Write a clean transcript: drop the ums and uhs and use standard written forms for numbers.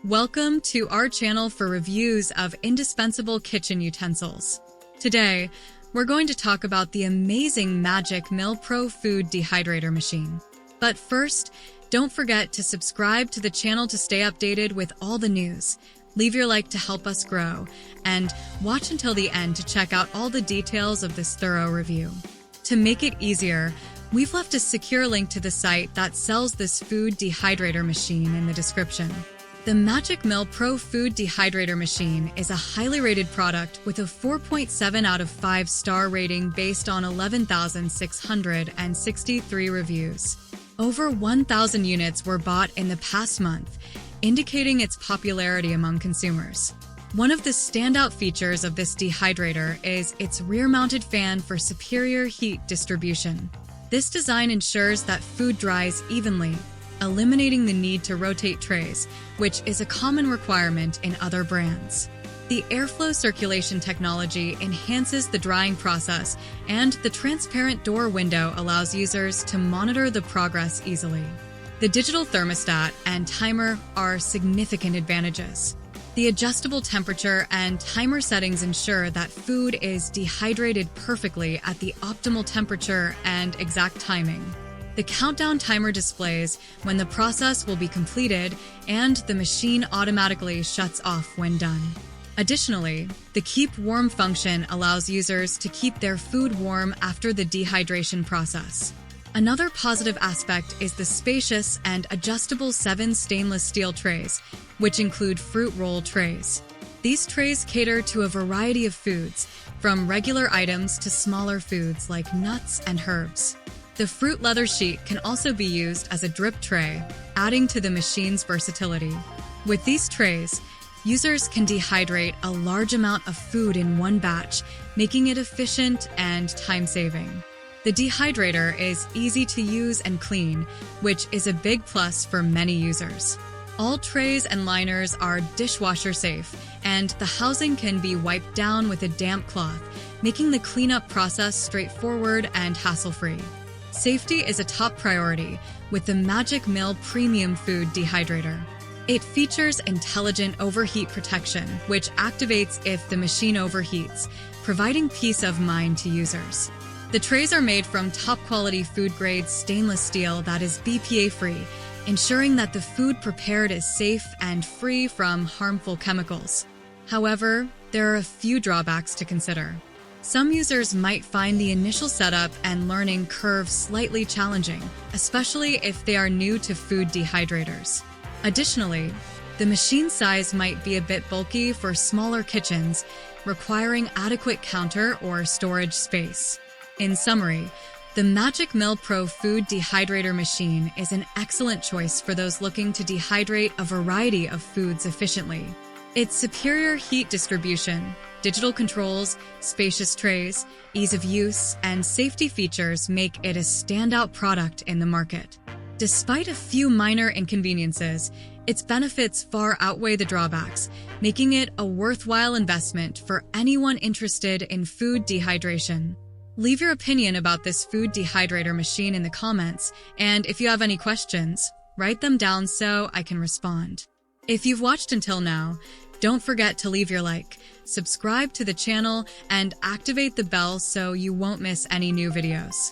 Welcome to our channel for reviews of indispensable kitchen utensils. Today, we're going to talk about the amazing Magic Mill Pro Food Dehydrator machine. But first, don't forget to subscribe to the channel to stay updated with all the news. Leave your like to help us grow, and watch until the end to check out all the details of this thorough review. To make it easier, we've left a secure link to the site that sells this food dehydrator machine in the description. The Magic Mill Pro Food Dehydrator machine is a highly rated product with a 4.7 out of 5 star rating based on 11,663 reviews. Over 1,000 units were bought in the past month, indicating its popularity among consumers. One of the standout features of this dehydrator is its rear-mounted fan for superior heat distribution. This design ensures that food dries evenly, eliminating the need to rotate trays, which is a common requirement in other brands. The airflow circulation technology enhances the drying process, and the transparent door window allows users to monitor the progress easily. The digital thermostat and timer are significant advantages. The adjustable temperature and timer settings ensure that food is dehydrated perfectly at the optimal temperature and exact timing. The countdown timer displays when the process will be completed, and the machine automatically shuts off when done. Additionally, the Keep Warm function allows users to keep their food warm after the dehydration process. Another positive aspect is the spacious and adjustable 7 stainless steel trays, which include fruit roll trays. These trays cater to a variety of foods, from regular items to smaller foods like nuts and herbs. The fruit leather sheet can also be used as a drip tray, adding to the machine's versatility. With these trays, users can dehydrate a large amount of food in one batch, making it efficient and time-saving. The dehydrator is easy to use and clean, which is a big plus for many users. All trays and liners are dishwasher safe, and the housing can be wiped down with a damp cloth, making the cleanup process straightforward and hassle-free. Safety is a top priority with the Magic Mill Premium Food Dehydrator. It features intelligent overheat protection, which activates if the machine overheats, providing peace of mind to users. The trays are made from top-quality food-grade stainless steel that is BPA-free, ensuring that the food prepared is safe and free from harmful chemicals. However, there are a few drawbacks to consider. Some users might find the initial setup and learning curve slightly challenging, especially if they are new to food dehydrators. Additionally, the machine size might be a bit bulky for smaller kitchens, requiring adequate counter or storage space. In summary, the Magic Mill Pro Food Dehydrator machine is an excellent choice for those looking to dehydrate a variety of foods efficiently. Its superior heat distribution, digital controls, spacious trays, ease of use, and safety features make it a standout product in the market. Despite a few minor inconveniences, its benefits far outweigh the drawbacks, making it a worthwhile investment for anyone interested in food dehydration. Leave your opinion about this food dehydrator machine in the comments, and if you have any questions, write them down so I can respond. If you've watched until now, don't forget to leave your like, subscribe to the channel, and activate the bell so you won't miss any new videos.